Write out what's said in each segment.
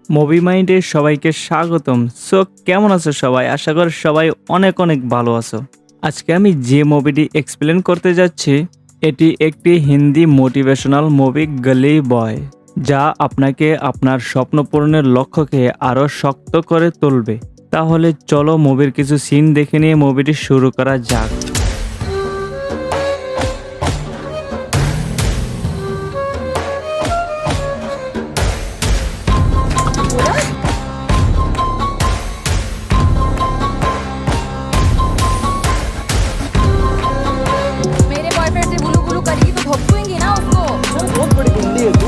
Movie মাইন্ডে সবাইকে স্বাগতম। কেমন আছো সবাই? আশা করি সবাই অনেক অনেক ভালো আছো। আজকে আমি যে মুভিটি এক্সপ্লেন করতে যাচ্ছি এটি একটি হিন্দি মোটিভেশনাল মুভি গলি বয়, যা আপনাকে আপনার স্বপ্ন পূরণের লক্ষ্যকে আরও শক্ত করে তুলবে। তাহলে চলো মুভির কিছু সিন দেখে নিয়ে মুভিটি শুরু করা যাক। मेरे बॉयफ्रेंड से गुलू गुलू करेगी तो भपकूंगी ना उसको। बहुत बड़ी गुंडी है तू।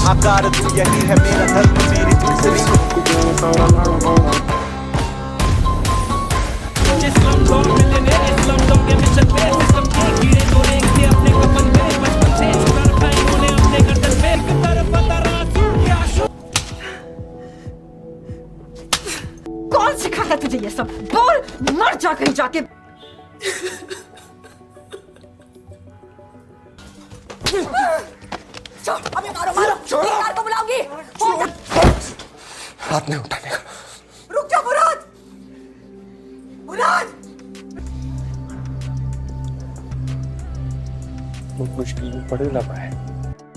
आकार तू यही है मेरा धर्म मेरी दूसरी इस्लाम डॉग के मिशन पे सिस्टम के कीड़े तोड़ेंगे अपने कफन पे बचपन से छुड़ा रखा इन्होंने अपने गर्दन पे एक तरफ तराजू क्या कौन सिखाया तुझे ये सब? बोल, मर जा कहीं जाके। छोड़, अबे मारो मारो। कार को बुलाऊंगी। हाथ नहीं उठाने का। रुक जा मुराद। मुराद। बहुत मुश्किल में पड़े लगा है।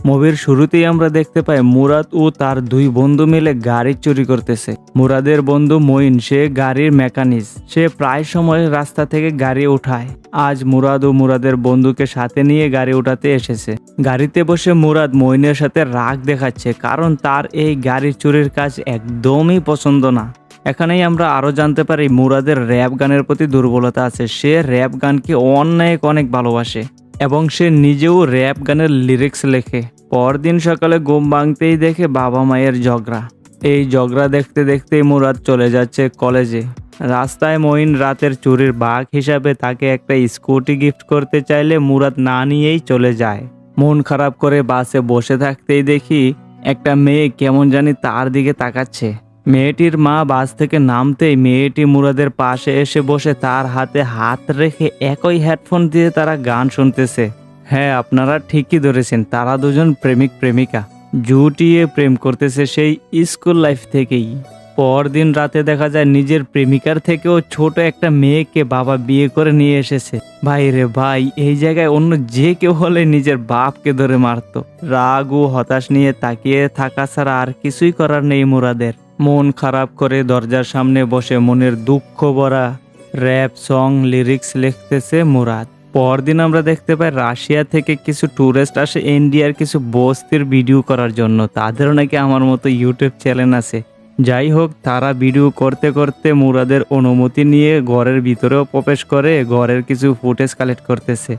মুভির শুরুতেই আমরা দেখতে পাই মুরাদ ও তার দুই বন্ধু মিলে গাড়ি চুরি করতেছে। মুরাদের বন্ধু মঈন সে গাড়ির মেকানিক, সে প্রায় সময় রাস্তা থেকে গাড়ি উঠায়। আজ মুরাদ ও মুরাদের বন্ধুকে সাথে নিয়ে গাড়ি উঠাতে এসেছে। গাড়িতে বসে মুরাদ মঈনের সাথে রাগ দেখাচ্ছে, কারণ তার এই গাড়ি চুরির কাজ একদমই পছন্দ না। এখানেই আমরা আরো জানতে পারি মুরাদের র্যাপ গানের প্রতি দুর্বলতা আছে। সে র্যাপ গানকে অনেক ভালোবাসে এবং সে নিজেও র্যাপ গানের লিরিক্স লেখে। পরদিন সকালে ঘুম ভাঙতেই দেখে বাবা মায়ের ঝগড়া। এই ঝগড়া দেখতে দেখতেই মুরাদ চলে যাচ্ছে কলেজে। রাস্তায় মঈন রাতের চুরির ভাগ হিসাবে তাকে একটা স্কুটি গিফট করতে চাইলে মুরাদ না নিয়েই চলে যায়। মন খারাপ করে বাসে বসে থাকতেই দেখি একটা মেয়ে কেমন জানি তার দিকে তাকাচ্ছে। মেয়েটির মা বাস থেকে নামতেই মেয়েটি মুরাদের পাশে এসে বসে তার হাতে হাত রেখে একই হেডফোন দিয়ে তারা গান শুনতেছে। হ্যাঁ, আপনারা ঠিকই ধরেছেন, তারা দুজন প্রেমিক প্রেমিকা জুটিয়ে প্রেম করতেছে সেই স্কুল লাইফ থেকেই। পরদিন রাতে দেখা যায় নিজের প্রেমিকার থেকেও ছোট একটা মেয়েকে বাবা বিয়ে করে নিয়ে এসেছে। ভাই রে ভাই, এই জায়গায় অন্য যে কেউ হলে নিজের বাপকে ধরে মারতো। রাগ ও হতাশ নিয়ে তাকিয়ে থাকা ছাড়া আর কিছুই করার নেই মুরাদের। মন খারাপ করে দরজার সামনে বসে মনের দুঃখ ভরা র্যাপ সং লিরিক্স লিখতেছে মুরাদ। পরদিন আমরা দেখতে পাই রাশিয়া থেকে কিছু ট্যুরিস্ট আসে ইন্ডিয়ার কিছু বস্তির ভিডিও করার জন্য। তাদেরও নাকি আমার মতো ইউটিউব চ্যানেল আছে। যাই হোক, তারা ভিডিও করতে করতে মুরাদের অনুমতি নিয়ে ঘরের ভিতরেও প্রবেশ করে ঘরের কিছু ফুটেজ কালেক্ট করতেছে।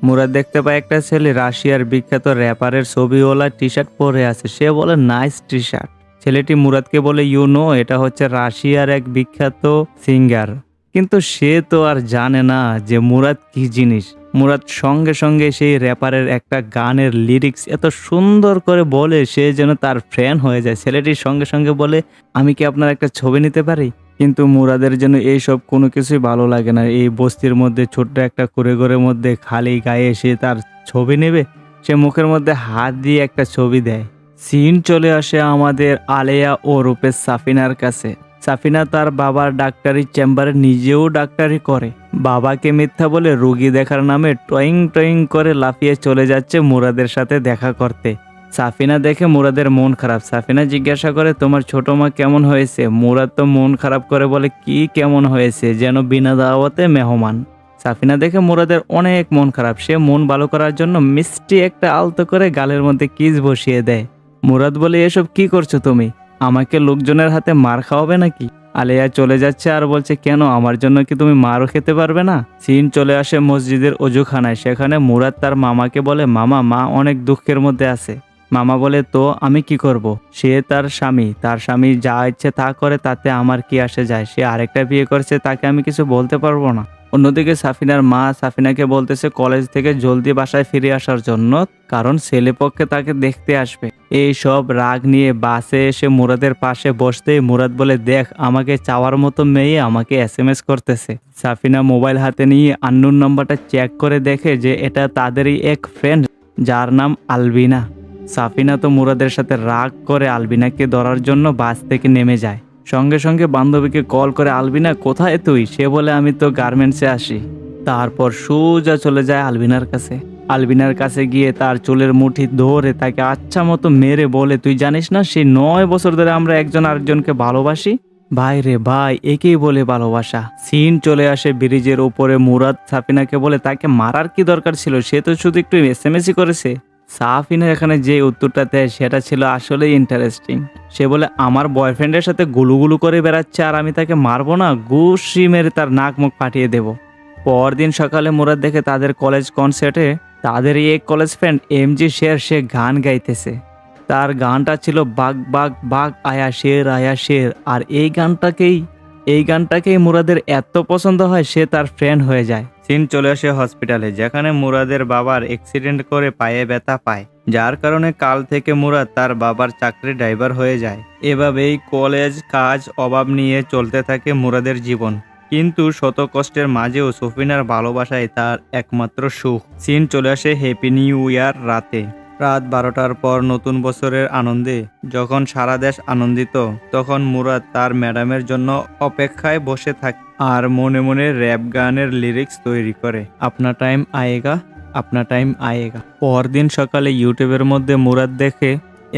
মুরাদ দেখতে পায় একটা ছেলে রাশিয়ার বিখ্যাত র্যাপারের ছবিওয়ালা টি শার্ট পরে আছে। সে বলে নাইস টি শার্ট। ছেলেটি মুরাদকে বলে এটা হচ্ছে রাশিয়ার এক বিখ্যাত সিঙ্গার। কিন্তু সে তো আর জানে না যে মুরাদ কি জিনিস। মুরাদ সঙ্গে সঙ্গে সেই র্যাপারের একটা গানের লিরিক্স এত সুন্দর করে বলে সে যেন তার ফ্যান হয়ে যায়। ছেলেটির সঙ্গে সঙ্গে বলে, আমি কি আপনার একটা ছবি নিতে পারি? কিন্তু মুরাদের যেন এইসব কোনো কিছুই ভালো লাগে না। এই বস্তির মধ্যে ছোট্ট একটা ঘরের মধ্যে খালি গায়ে সে তার ছবি নেবে। সে মুখের মধ্যে হাত দিয়ে একটা ছবি দেয়। সিন চলে আসে আমাদের আলেয়া ও রূপেশ সাফিনার কাছে। সাফিনা তার বাবার ডাক্তারি চেম্বারে নিজেও ডাক্তারি করে। বাবাকে মিথ্যা বলে রোগী দেখার নামে টয়িং করে লাফিয়ে চলে যাচ্ছে মুরাদের সাথে দেখা করতে। সাফিনা দেখে মুরাদের মন খারাপ। সাফিনা জিজ্ঞাসা করে, তোমার ছোট মা কেমন হয়েছে? মুরাদ তো মন খারাপ করে বলে, কি কেমন হয়েছে? যেন বিনা দাওয়াতে মেহমান। সাফিনা দেখে মুরাদের অনেক মন খারাপ। সে মন ভালো করার জন্য মিষ্টি একটা আলতো করে গালের মধ্যে কিস বসিয়ে দেয়। মুরাদ বলে, এসব কি করছো তুমি? আমাকে লোকজনের হাতে মার খাওয়াবে নাকি? আলেয়া চলে যাচ্ছে আর বলছে, কেন, আমার জন্য কি তুমি মারও খেতে পারবে না? সিন চলে আসে মসজিদের অজুখানায়। সেখানে মুরাদ তার মামাকে বলে, মামা, মা অনেক দুঃখের মধ্যে আছে। মামা বলে তো আমি কি করব? সে তার স্বামী যা ইচ্ছে তা করে, তাতে আমার কি আসে যায়? সে আরেকটা বিয়ে করেছে, তাকে আমি কিছু বলতে পারবো না। অন্যদিকে সাফিনার মা সাফিনাকে বলতেছে কলেজ থেকে জলদি বাসায় ফিরে আসার জন্য, কারণ ছেলেপক্ষে তাকে দেখতে আসবে। এই সব রাগ নিয়ে বাসে এসে মুরাদের পাশে বসতেই মুরাদ বলে, দেখ আমাকে চাওয়ার মতো মেয়ে আমাকে SMS করতেছে। সাফিনা মোবাইল হাতে নিয়ে আননোন নাম্বারটা চেক করে দেখে যে এটা তাদেরই এক ফ্রেন্ড, যার নাম আলবিনা। সাফিনা তো মুরাদের সাথে রাগ করে আলবিনাকে ধরার জন্য বাস থেকে নেমে যায়। সঙ্গে সঙ্গে বান্ধবীকে কল করে, আলবিনা কোথায় তুই? সে বলে আমি তো গার্মেন্টসে আসি। তারপর সোজা চলে যায় আলবিনার কাছে। আলবিনার কাছে গিয়ে তার চুলের মুঠি ধরে তাকে আচ্ছা মতো মেরে বলে, তুই জানিস না সেই 9 বছর ধরে আমরা একজন আরেকজনকে ভালোবাসি? ভাই রে ভাই, একেই বলে ভালোবাসা। সিন চলে আসে ব্রিজের উপরে। মুরাদ সাফিনাকে বলে, তাকে মারার কি দরকার ছিল? সে তো শুধু একটু SMS করেছে। সাফিনা এখানে যে উত্তরটা দেয় সেটা ছিল আসলেই ইন্টারেস্টিং। সে বলে, আমার বয়ফ্রেন্ডের সাথে গুলুগুলু করে বেড়াচ্ছে আর আমি তাকে মারবো না? ঘুষি মেরে তার নাক মুখ ফাটিয়ে দেব। পরদিন সকালে মুরাদ দেখে তাদের কলেজ কনসার্টে তাদেরই এক কলেজ ফ্রেন্ড MG শের সে গান গাইতেছে। তার গানটা ছিল বাগ বাগ বাগ আয়া শের। আর এই গানটাকেই মুরাদের এত পছন্দ হয় সে তার ফ্রেন্ড হয়ে যায়। সিন চলে আসে হসপিটালে, যেখানে মুরাদের বাবার অ্যাক্সিডেন্ট করে পায়ে ব্যথা পায়, যার কারণে কাল থেকে মুরাদ তার বাবার চাকরি ড্রাইভার হয়ে যায়। এভাবেই কলেজ কাজ অভাব নিয়ে চলতে থাকে মুরাদের জীবন। কিন্তু শত কষ্টের মাঝেও সফিনার ভালোবাসায় তার একমাত্র সুখ। সিন চলে আসে হ্যাপি নিউ ইয়ার রাতে। রাত 12টার পর নতুন বছরের আনন্দে যখন সারা দেশ আনন্দিত, তখন মুরাদ তার ম্যাডামের জন্য অপেক্ষায় বসে থাকে আর মনে মনে র্যাপ গানের লিরিক্স তৈরি করে, আপনা টাইম আয়েগা। পরদিন সকালে ইউটিউবের মধ্যে মুরাদ দেখে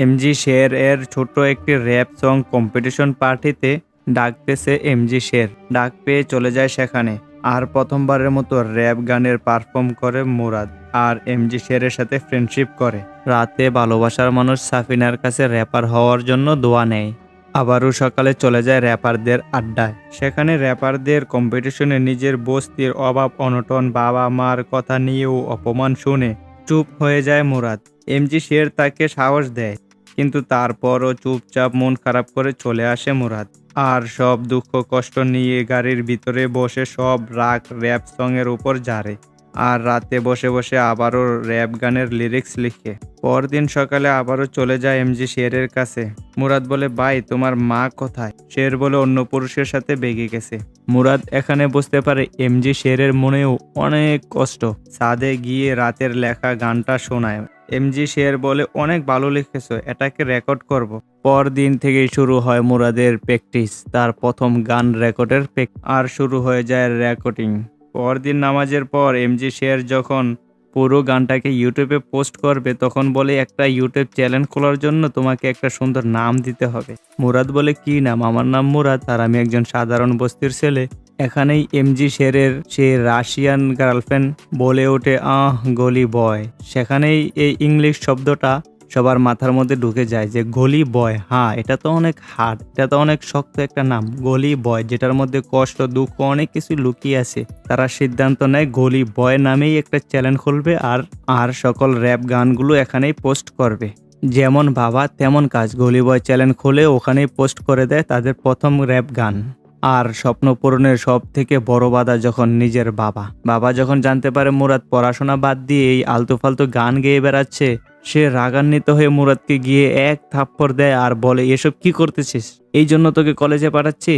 MG শের এর ছোট্ট একটি র্যাপ সং কম্পিটিশন পার্টিতে ডাকতেছে। MG শের ডাক পেয়ে চলে যায় সেখানে আর প্রথমবারের মতো র্যাপ গানের পারফর্ম করে মুরাদ আর MG শেরের সাথে ফ্রেন্ডশিপ করে। রাতে ভালোবাসার মানুষ সাফিনার কাছে র্যাপার হওয়ার জন্য দোয়া নেয়। আবারও সকালে চলে যায় র্যাপারদের আড্ডায়। সেখানে র্যাপারদের কম্পিটিশনে নিজের বস্তির অভাব অনটন, বাবা মার কথা নিয়েও অপমান শুনে চুপ হয়ে যায় মুরাদ। MG শের তাকে সাহস দেয়, কিন্তু তারপরও চুপচাপ মন খারাপ করে চলে আসে মুরাদ। আর সব দুঃখ কষ্ট নিয়ে গাড়ির ভিতরে বসে সব রাগ র্যাপ সং এর উপর ঝাড়ে আর রাতে বসে বসে আবারও র্যাপ গানের লিরিক্স লিখে। পরদিন সকালে আবারও চলে যায় MG শেরের কাছে। মুরাদ বলে, ভাই তোমার মা কোথায়? শের বলে, অন্য পুরুষের সাথে বেগে গেছে। মুরাদ এখানে বুঝতে পারে MG শেরের মনেও অনেক কষ্ট। ছাদে গিয়ে রাতের লেখা গানটা শোনায়। MG শের বলে, অনেক ভালো লিখেছো, এটাকে রেকর্ড করব। পরদিন থেকেই শুরু হয় মুরাদের প্র্যাকটিস। তার প্রথম গান রেকর্ডের আর শুরু হয়ে যায় রেকর্ডিং। পরদিন নামাজের পর MG শের যখন পুরো গানটাকে ইউটিউবে পোস্ট করবে, তখন বলে, একটা ইউটিউব চ্যানেল খোলার জন্য তোমাকে একটা সুন্দর নাম দিতে হবে। মুরাদ বলে, কি নাম? আমার নাম মুরাদ আর আমি একজন সাধারণ বস্তির ছেলে। এখানেই MG শেরের সে রাশিয়ান গার্লফ্রেন্ড বলে ওঠে, গলি বয়। সেখানেই এই ইংলিশ শব্দটা সবার মাথার মধ্যে ঢুকে যায় যে গলি বয়। হ্যাঁ, এটা তো অনেক হার্ড, এটা তো অনেক শক্ত একটা নাম, গলি বয়, যেটার মধ্যে কষ্ট দুঃখ অনেক কিছু লুকিয়ে আছে। তারা সিদ্ধান্ত নেয় গলি বয় নামেই একটা চ্যানেল খুলবে আর সকল র্যাপ গানগুলো এখানেই পোস্ট করবে। যেমন বাবা তেমন কাজ, গলি বয় চ্যানেল খুলে ওখানেই পোস্ট করে দেয় তাদের প্রথম র্যাপ গান। আর স্বপ্ন পূরণের সব থেকে বড় বাধা যখন নিজের বাবা যখন জানতে পারে মুরাদ পড়াশোনা বাদ দিয়ে এই আলতু ফালতু গান গেয়ে বেড়াচ্ছে, সে রাগান্বিত হয়ে মুরাদকে গিয়ে এক থাপ্পড় দেয় আর বলে, এসব কি করতেছিস? এই জন্য তোকে কলেজে পাঠাচ্ছি?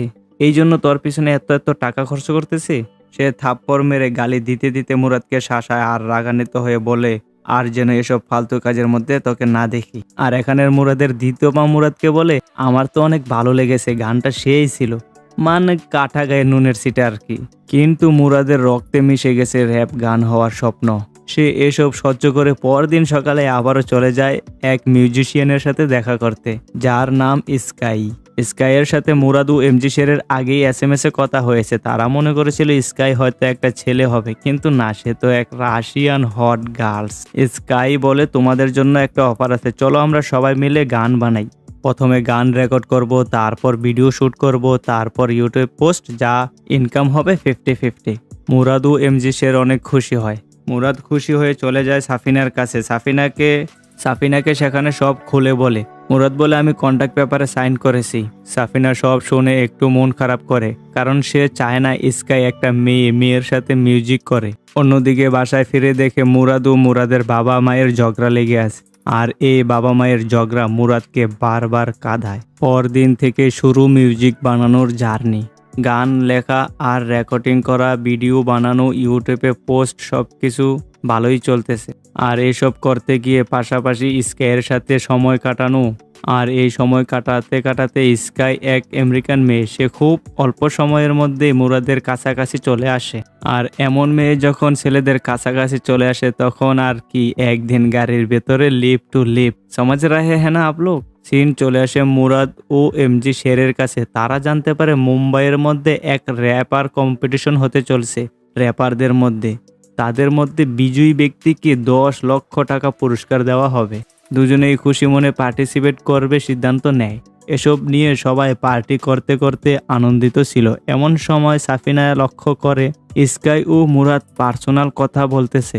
এই জন্য তোর পিছনে এত এত টাকা খরচ করতেছি? সে থাপ্পড় মেরে গালি দিতে দিতে মুরাদকে শাসায় আর রাগান্বিত হয়ে বলে, আর যেন এসব ফালতু কাজের মধ্যে তোকে না দেখি। আর এখানের মুরাদের দ্বিতীয় মা মুরাদকে বলে, আমার তো অনেক ভালো লেগেছে, গানটা সেই ছিল, মানে কাঠা গায়ে নুনের সিটে আর কি। কিন্তু মুরাদের রক্তে মিশে গেছে র্যাপ গান হওয়ার স্বপ্ন। সে এসব সহ্য করে পরদিন সকালে আবারও চলে যায় এক মিউজিশিয়ানের সাথে দেখা করতে, যার নাম স্কাইয়ের সাথে মুরাদ ও MG শেরের আগেই SMS এ কথা হয়েছে। তারা মনে করেছিল স্কাই হয়তো একটা ছেলে হবে, কিন্তু না, সে তো এক রাশিয়ান হট গার্লস। স্কাই বলে, তোমাদের জন্য একটা অফার আছে, চলো আমরা সবাই মিলে গান বানাই। প্রথমে গান রেকর্ড করব, তারপর ভিডিও শুট করব, তারপর ইউটিউব পোস্ট, যা ইনকাম হবে 50-50। মুরাদ ও MG শের অনেক খুশি হয়। মুরাদ খুশি হয়ে চলে যায় সাফিনার কাছে। সাফিনাকে সাফিনাকে সেখানে সব খুলে বলে। মুরাদ বলে আমি কন্ট্রাক্ট পেপারে সাইন করেছি। সাফিনা সব শুনে একটু মন খারাপ করে, কারণ সে চায় না স্কাই একটা মেয়ের সাথে মিউজিক করে। অন্যদিকে বাসায় ফিরে দেখে মুরাদ ও মুরাদের বাবা মায়ের ঝগড়া লেগে আছে, আর এই বাবা মায়ের ঝগড়া মুরাদকে বারবার কাঁদায়। পরদিন থেকে শুরু মিউজিক বানানোর জার্নি। গান লেখা আর রেকর্ডিং করা, ভিডিও বানানো, ইউটিউবে পোস্ট, সবকিছু ভালোই চলতেছে। আর এইসব করতে গিয়ে পাশাপাশি স্কাইয়ের সাথে সময় কাটানো। আর এই সময় কাটাতে কাটাতে স্কাই এক আমেরিকান মেয়ে, সে খুব অল্প সময়ের মধ্যে মুরাদের কাছাকাছি চলে আসে। আর এমন মেয়ে যখন ছেলেদের কাছাকাছি চলে আসে তখন আর কি, একদিন গাড়ির ভেতরে লিপ টু লিপ, সমাজ রাহে হ্যাঁ না আপ লোক। সিন চলে আসে মুরাদ ও এমজি শেরের কাছে। তারা জানতে পারে মুম্বাইয়ের মধ্যে এক র্যাপার কম্পিটিশন হতে চলছে র্যাপারদের মধ্যে। তাদের মধ্যে বিজয়ী ব্যক্তিকে 10 লক্ষ টাকা পুরস্কার দেওয়া হবে। দুজনেই খুশি মনে পার্টিসিপেট করবে সিদ্ধান্ত নেয়। এসব নিয়ে সবাই পার্টি করতে করতে আনন্দিত ছিল। এমন সময় সাফিনা লক্ষ্য করে স্কাই ও মুরাদ পার্সোনাল কথা বলতেছে।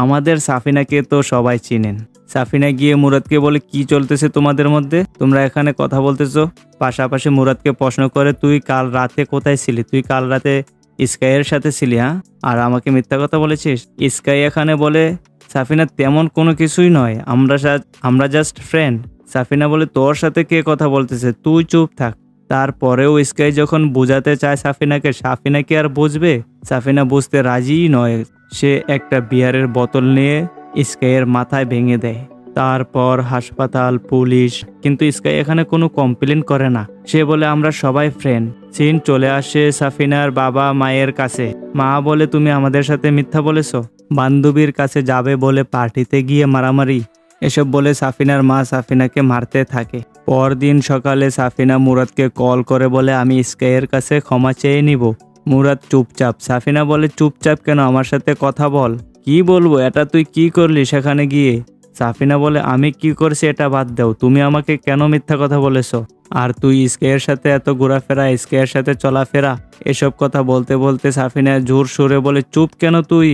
আমাদের সাফিনাকে তো সবাই চিনেন। সাফিনা গিয়ে মুরাদকে বলে, কি চলতেছে তোমাদের মধ্যে, তোমরা এখানে কথা বলতেছো? পাশাপাশি মুরাদকে প্রশ্ন করে, তুই কাল রাতে কোথায় ছিলি? তুই কাল রাতে স্কাইয়ের সাথে ছিলি, হ্যাঁ? আর আমাকে মিথ্যা কথা বলেছিস? স্কাই এখানে বলে, সাফিনা তেমন কোনো কিছুই নয়, আমরা জাস্ট ফ্রেন্ড। সাফিনা বলে, তোর সাথে কে কথা বলতেছে, তুই চুপ থাক। তারপরেও স্কাই যখন বোঝাতে চায় সাফিনাকে, সাফিনা কি আর বুঝবে? সাফিনা বুঝতে রাজিই নয়। সে একটা বিয়ারের বোতল নিয়ে স্কাইয়ের মাথায় ভেঙে দেয়। তারপর হাসপাতাল, পুলিশ, কিন্তু স্কাই এখানে কোনো কমপ্লেন করে না। সে বলে, আমরা সবাই ফ্রেন্ড। সিন চলে আসে সাফিনার বাবা মায়ের কাছে। মা বলে, তুমি আমাদের সাথে মিথ্যা বলেছো, বান্ধবীর কাছে যাবে বলে পার্টিতে গিয়ে মারামারি। এসব বলে সাফিনার মা সাফিনাকে মারতে থাকে। পরদিন সকালে সাফিনা মুরাদকে কল করে বলে, আমি স্কাইয়ের কাছে ক্ষমা চেয়ে নিব। মুরাদ চুপচাপ। সাফিনা বলে, চুপচাপ কেন, আমার সাথে কথা বল। কি বলবো, এটা তুই কি করলি সেখানে গিয়ে? সাফিনা বলে, আমি কি করছি এটা বাদ দাও, তুমি আমাকে কেন মিথ্যা কথা বলেছো? আর তুই স্কাইয়ের সাথে এত ঘোরাফেরা, স্কাইয়ের সাথে চলাফেরা, এসব কথা বলতে বলতে সাফিনা জোর সুরে বলে, চুপ কেন তুই?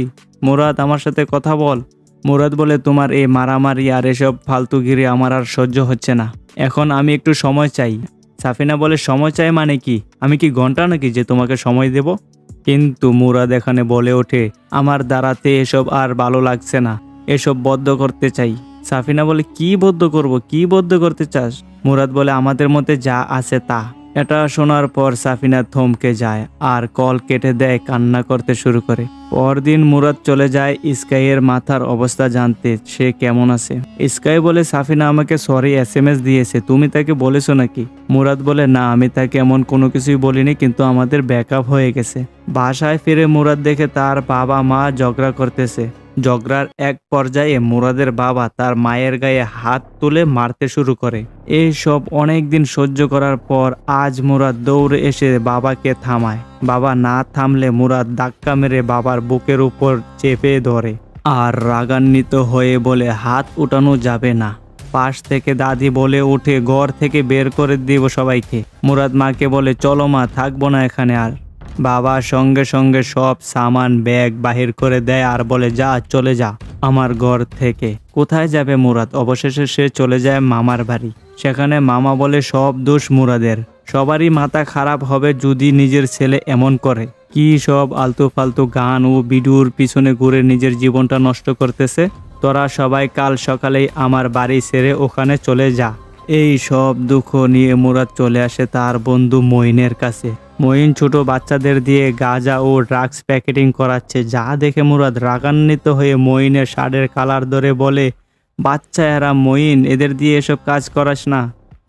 মুরাদ, আমার সাথে কথা বল। মুরাদ বলে, তোমার এই মারামারি আর এসব ফালতুগিরি আমার আর সহ্য হচ্ছে না, এখন আমি একটু সময় চাই। সাফিনা বলে, সময় চাই মানে কি? আমি কি ঘন্টা নাকি যে তোমাকে সময় দেব? কিন্তু মুরাদ এখানে বলে ওঠে, আমার দাঁড়াতে এসব আর ভালো লাগছে না, এসব বদ্ধ করতে চাই। সাফিনা বলে, কি বদ্ধ করব, কি বদ্ধ করতে চাস? মুরাদ বলে, আমাদের মধ্যে যা আছে তা। এটা শোনার পর সাফিনা থমকে যায় আর কল কেটে দেয়, কান্না করতে শুরু করে। পরদিন মুরাদ চলে যায় স্কাইয়ের মাথার অবস্থা জানতে, সে কেমন আছে। স্কাই বলে, সাফিনা আমাকে সরি SMS দিয়েছে, তুমি তাকে বলেছো নাকি? মুরাদ বলে, না, আমি তাকে এমন কোনো কিছুই বলিনি, কিন্তু আমাদের ব্যাকআপ হয়ে গেছে। বাসায় ফিরে মুরাদ দেখে তার বাবা মা ঝগড়া করতেছে। ঝগড়ার এক পর্যায়ে মুরাদের বাবা তার মায়ের গায়ে হাত তুলে মারতে শুরু করে। এই সব অনেক দিন সহ্য করার পর আজ মুরাদ দৌড়ে এসে বাবাকে থামায়। বাবা না থামলে মুরাদ ধাক্কা মেরে বাবার বুকের উপর চেপে ধরে আর রাগান্বিত হয়ে বলে, হাত উঠানো যাবে না। পাশ থেকে দাদি বলে উঠে, ঘর থেকে বের করে দিব সবাইকে। মুরাদ মাকে বলে, চলো মা, থাকবো না এখানে আর। বাবা সঙ্গে সঙ্গে সব সামান ব্যাগ বাহির করে দেয় আর বলে, যা, চলে যা আমার ঘর থেকে। কোথায় যাবে মুরাদ? অবশেষে সে চলে যায় মামার বাড়ি। সেখানে মামা বলে, সব দোষ মুরাদের, সবারই মাথা খারাপ হবে যদি নিজের ছেলে এমন করে। কি সব আলতু ফালতু গান ও ভিডিওর পিছনে ঘুরে নিজের জীবনটা নষ্ট করতেছে। তোরা সবাই কাল সকালেই আমার বাড়ি ছেড়ে ওখানে চলে যা। এই সব দুঃখ নিয়ে মুরাদ চলে আসে তার বন্ধু মঈনের কাছে। মঈন ছোট বাচ্চাদের দিয়ে গাঁজা ও ড্রাগস প্যাকেটিং করাচ্ছে, যা দেখে মুরাদ রাগান্বিত হয়ে মঈনের শার্টের কালার ধরে বলে, বাচ্চা এরা মঈন, এদের দিয়ে এসব কাজ করাস না।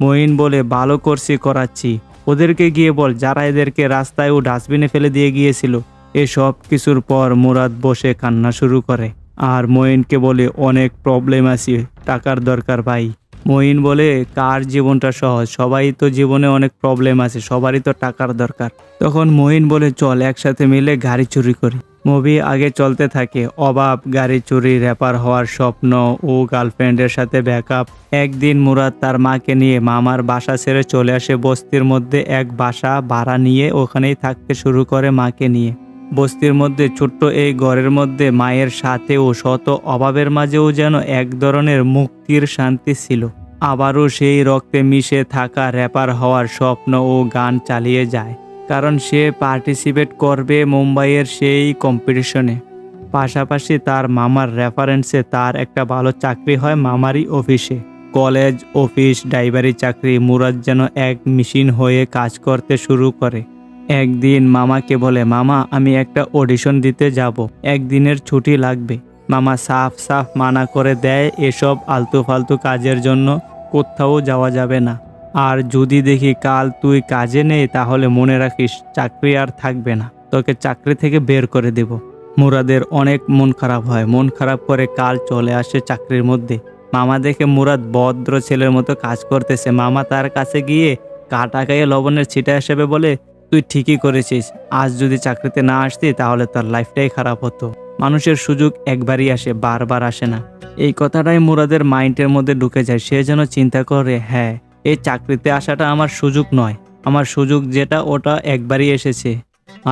মঈন বলে, ভালো করছি, করাচ্ছি, ওদেরকে গিয়ে বল যারা এদেরকে রাস্তায় ও ডাস্টবিনে ফেলে দিয়ে গিয়েছিল। এসব কিছুর পর মুরাদ বসে কান্না শুরু করে আর মঈনকে বলে, অনেক প্রবলেম আছে, টাকার দরকার ভাই। মঈন বলে, কার জীবনটা সহজ, সবাই তো জীবনে অনেক প্রবলেম আছে, সবারই তো টাকার দরকার। তখন মঈন বলে, চল একসাথে মিলে গাড়ি চুরি করি। মুভি আগে চলতে থাকে, অভাব, গাড়ি চুরি, র্যাপার হওয়ার স্বপ্ন ও গার্লফ্রেন্ডের সাথে ব্যাকআপ। একদিন মুরাদ তার মাকে নিয়ে মামার বাসা ছেড়ে চলে আসে বস্তির মধ্যে এক বাসা ভাড়া নিয়ে, ওখানেই থাকতে শুরু করে মাকে নিয়ে। বস্তির মধ্যে ছোট্ট এই ঘরের মধ্যে মায়ের সাথেও শত অভাবের মাঝেও যেন এক ধরনের মুক্তির শান্তি ছিল। আবারও সেই রক্তে মিশে থাকা র্যাপার হওয়ার স্বপ্ন ও গান চালিয়ে যায়, কারণ সে পার্টিসিপেট করবে মুম্বাইয়ের সেই কম্পিটিশনে। পাশাপাশি তার মামার রেফারেন্সে তার একটা ভালো চাকরি হয় মামারই অফিসে। কলেজ, অফিস, ড্রাইভারি চাকরি, মুরাদ যেন এক মেশিন হয়ে কাজ করতে শুরু করে। একদিন মামাকে বলে, মামা আমি একটা অডিশন দিতে যাব, একদিনের ছুটি লাগবে। মামা সাফ সাফ মানা করে দেয়, এসব আলতু ফালতু কাজের জন্য কোথাও যাওয়া যাবে না। আর যদি দেখি কাল তুই কাজে নেই তাহলে মনে রাখিস চাকরি আর থাকবে না, তোকে চাকরি থেকে বের করে দেব। মুরাদের অনেক মন খারাপ হয়, মন খারাপ করে কাল চলে আসে চাকরির মধ্যে। মামা দেখে মুরাদ ভদ্র ছেলের মতো কাজ করতেছে। মামা তার কাছে গিয়ে কাটা গায়ে লবণের ছিটা হিসেবে বলে, তুই ঠিকই করেছিস, আজ যদি চাকরিতে না আসতি তাহলে তোর লাইফটাই খারাপ হতো। মানুষের সুযোগ একবারই আসে, বারবার আসে না। এই কথাটাই মুরাদের মাইন্ডের মধ্যে ঢুকে যায়। সে যেন চিন্তা করে, হ্যাঁ এই চাকরিতে আসাটা আমার সুযোগ নয়, আমার সুযোগ যেটা ওটা একবারই এসেছে,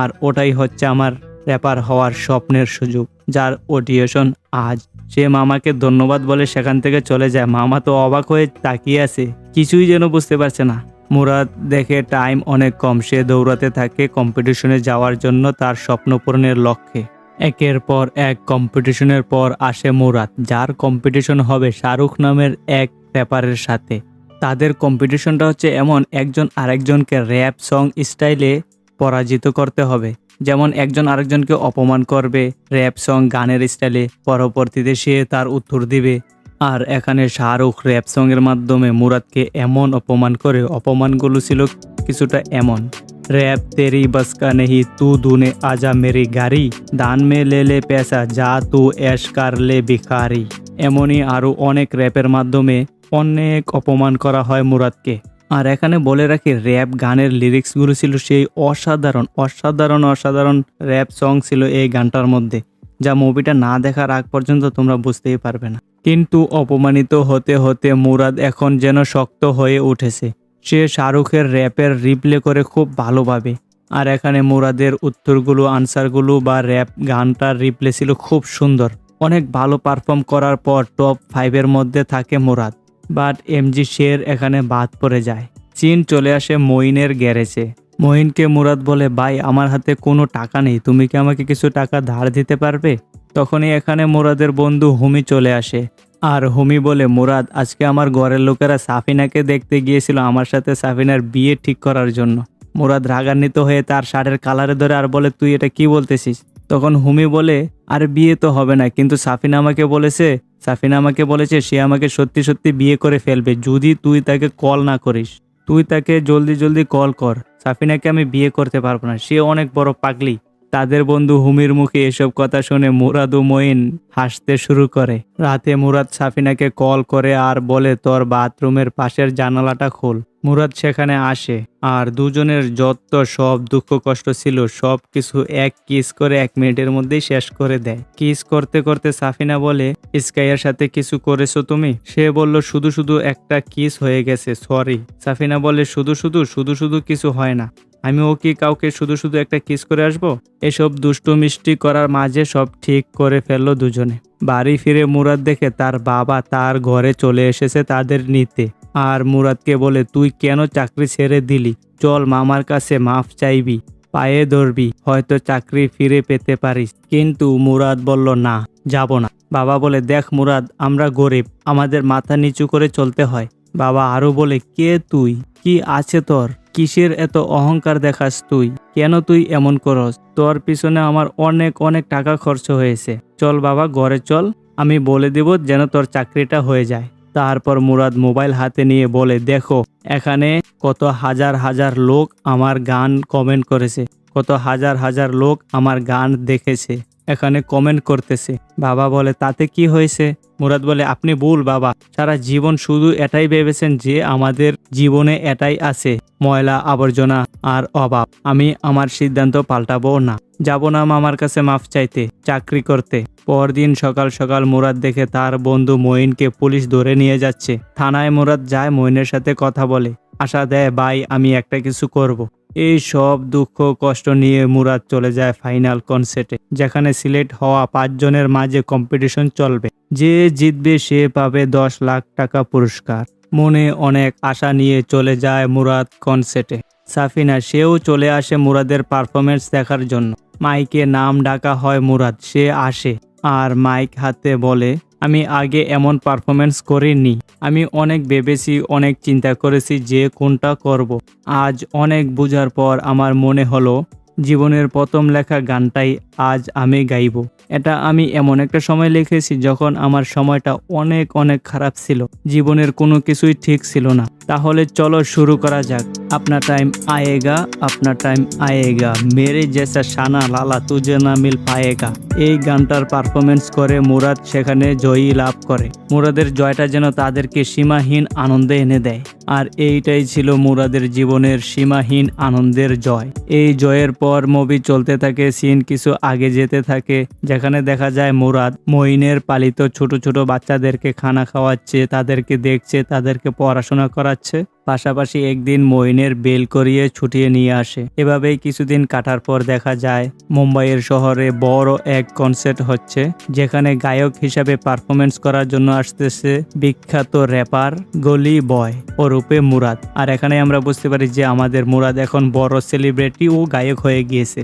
আর ওটাই হচ্ছে আমার র্যাপার হওয়ার স্বপ্নের সুযোগ, যার অডিশন আজ। সে মামাকে ধন্যবাদ বলে সেখান থেকে চলে যায়। মামা তো অবাক হয়ে তাকিয়ে আছে, কিছুই যেন বুঝতে পারছে না। মুরাদ দেখে টাইম অনেক কম, সে দৌড়াতে থাকে কম্পিটিশনে যাওয়ার জন্য তার স্বপ্ন পূরণের লক্ষ্যে। একের পর এক কম্পিটিশনের পর আসে মুরাদ, যার কম্পিটিশন হবে শাহরুখ নামের এক র্যাপারের সাথে। তাদের কম্পিটিশনটা হচ্ছে এমন, একজন আরেকজনকে র্যাপ সং স্টাইলে পরাজিত করতে হবে। যেমন একজন আরেকজনকে অপমান করবে র্যাপ সং গানের স্টাইলে, পরবর্তীতে সে তার উত্তর দিবে। আর এখানে শাহরুখ র্যাপ সঙ্গের মাধ্যমে মুরাদকে এমন অপমান করে, অপমানগুলো ছিল কিছুটা এমন, रैप तेरी बस का नहीं तू दूने आजा मेरी गाड़ी दान में ले ले पैसा जा तू ऐश कर ले भिखारी। এমনই আরও অনেক র্যাপের মাধ্যমে অনেক অপমান করা হয় মুরাদকে। আর এখানে বলে রাখি, র্যাপ গানের লিরিক্সগুলো ছিল সেই অসাধারণ অসাধারণ অসাধারণ র্যাপ সং ছিল এই গানটার মধ্যে, যা মুভিটা না দেখার আগ পর্যন্ত তোমরা বুঝতেই পারবে না। কিন্তু অপমানিত হতে হতে মুরাদ এখন যেন শক্ত হয়ে উঠেছে। সে শাহরুখের র্যাপের রিপ্লে করে খুব ভালোভাবে। আর এখানে মুরাদের উত্তরগুলো, আনসারগুলো বা র্যাপ গানটার রিপ্লে ছিল খুব সুন্দর। অনেক ভালো পারফর্ম করার পর টপ 5-এর মধ্যে থাকে মুরাদ। বাট এমজি শের এখানে বাদ পড়ে যায়। চীন চলে আসে মঈনের গ্যারেজে। মঈনকে মুরাদ বলে, ভাই আমার হাতে কোনো টাকা নেই, তুমি কি আমাকে কিছু টাকা ধার দিতে পারবে? তখনই এখানে মুরাদের বন্ধু হুমি চলে আসে। আর হুমি বলে, মুরাদ আজকে আমার ঘরের লোকেরা সাফিনাকে দেখতে গিয়েছিল আমার সাথে সাফিনার বিয়ে ঠিক করার জন্য। মুরাদ রাগান্বিত হয়ে তার শার্টের কালারে ধরে আর বলে, তুই এটা কি বলতেছিস? তখন হুমি বলে, আরে বিয়ে তো হবে না, কিন্তু সাফিনা আমাকে বলেছে সে আমাকে সত্যি সত্যি বিয়ে করে ফেলবে যদি তুই তাকে কল না করিস। তুই তাকে জলদি জলদি কল কর, সাফিনাকে আমি বিয়ে করতে পারবো না, সে অনেক বড় পাগলি। তাদের বন্ধু হুমির মুখে এসব কথা শুনে মুরাদ ও মঈন হাসতে শুরু করে। রাতে মুরাদ সাফিনাকে কল করে আর বলে, তোর বাথরুমের পাশের জানালাটা খোল। মুরাদ সেখানে আসে আর দুজনের যত সব দুঃখ কষ্ট ছিল সব কিছু এক কিস করে 1 মিনিটের মধ্যেই শেষ করে দেয়। কিস করতে করতে সাফিনা বলে, স্কাইয়ের সাথে কিছু করেছো তুমি? সে বলল, শুধু শুধু একটা কিস হয়ে গেছে, সরি। সাফিনা বলে, শুধু শুধু কিছু হয় না, আমিও কি কাউকে শুধু শুধু একটা কিস করে আসবো? এসব দুষ্টু মিষ্টি করার মাঝে সব ঠিক করে ফেললো দুজনে। বাড়ি ফিরে মুরাদ দেখে তার বাবা তার ঘরে চলে এসেছে তাদের নিতে। আর মুরাদকে বলে, তুই কেন চাকরি ছেড়ে দিলি? চল মামার কাছে মাফ চাইবি, পায়ে ধরবি, হয়তো চাকরি ফিরে পেতে পারিস। কিন্তু মুরাদ বলল, না, যাব না। বাবা বলে, দেখ মুরাদ, আমরা গরিব, আমাদের মাথা নিচু করে চলতে হয়। বাবা আরো বলে, কে তুই? কি আছে তোর? কিসের এত অহংকার দেখাস তুই? কেন তুই এমন করস? তোর পিছনে আমার অনেক অনেক টাকা খরচ হয়েছে। চল বাবা ঘরে চল, আমি বলে দেব যেন তোর চাকরিটা হয়ে যায়। তারপর মুরাদ মোবাইল হাতে নিয়ে বলে, দেখো এখানে কত হাজার হাজার লোক আমার গান কমেন্ট করেছে, কত হাজার হাজার লোক আমার গান দেখেছে, এখানে কমেন্ট করতেছে। বাবা বলে, তাতে কি হয়েছে? মুরাদ বলে, আপনি ভুল বাবা, সারা জীবন শুধু এটাই ভেবেছেন যে আমাদের জীবনে এটাই আছে, ময়লা আবর্জনা আর অভাব। আমি আমার সিদ্ধান্ত পাল্টাবো না, যাব না মামার কাছে মাফ চাইতে, চাকরি করতে। পরদিন সকাল সকাল মুরাদ দেখে তার বন্ধু মঈনকে পুলিশ ধরে নিয়ে যাচ্ছে। থানায় মুরাদ যায়, মঈনের সাথে কথা বলে, আশা দেয়, ভাই আমি একটা কিছু করব। এই সব দুঃখ কষ্ট নিয়ে মুরাদ চলে যায় ফাইনাল কনসার্টে, যেখানে সিলেক্ট হওয়া 5 জনের মাঝে কম্পিটিশন চলবে। যে জিতবে সে পাবে 10 লাখ টাকা পুরস্কার। মনে অনেক আশা নিয়ে চলে যায় মুরাদ কনসার্টে। সাফিনা সেও চলে আসে মুরাদের পারফরমেন্স দেখার জন্য। মাইকে নাম ডাকা হয় মুরাদ, সে আসে আর মাইক হাতে বলে, আমি আগে এমন পারফরমেন্স করিনি। আমি অনেক ভেবেছি, অনেক চিন্তা করেছি যে কোনটা করব। আজ অনেক বোঝার পর আমার মনে হলো জীবনের প্রথম লেখা গানটাই আজ আমি গাইব। এটা আমি এমন একটা সময় লিখেছি যখন আমার সময়টা অনেক অনেক খারাপ ছিল, জীবনের কোনো কিছুই ঠিক ছিল না। তাহলে চলো শুরু করা যাক। अपना टाइम आएगा, अपना टाइम आएगा, मेरे जैसा शाना लाला तुझे ना मिल पाएगा। এই গানটার পারফরমেন্স করে মুরাদ সেখানে জয়ী লাভ করে। মুরাদের জয়টা যেন তাদেরকে সীমাহীন আনন্দে এনে দেয়। আর এইটাই ছিল মুরাদের জীবনের সীমাহীন আনন্দের জয়। এই জয়ের পর মুভি চলতে থাকে, সিন কিছু আগে যেতে থাকে, যেখানে দেখা যায় মুরাদ মঈনের পালিত ছোট ছোট বাচ্চাদেরকে খানা খাওয়াচ্ছে, তাদেরকে দেখছে, তাদেরকে পড়াশোনা করাচ্ছে। পাশাপাশি একদিন মঈনের বেল করিয়ে ছুটিয়ে নিয়ে আসে। এভাবেই কিছুদিন কাটার পর দেখা যায় মুম্বাইয়ের শহরে বড় এক কনসার্ট হচ্ছে, যেখানে গায়ক হিসাবে পারফরমেন্স করার জন্য আসতেছে বিখ্যাত র্যাপার গলি বয় ওরূপে মুরাদ। আর এখানে আমরা বুঝতে পারি যে আমাদের মুরাদ এখন বড় সেলিব্রিটি ও গায়ক হয়ে গিয়েছে।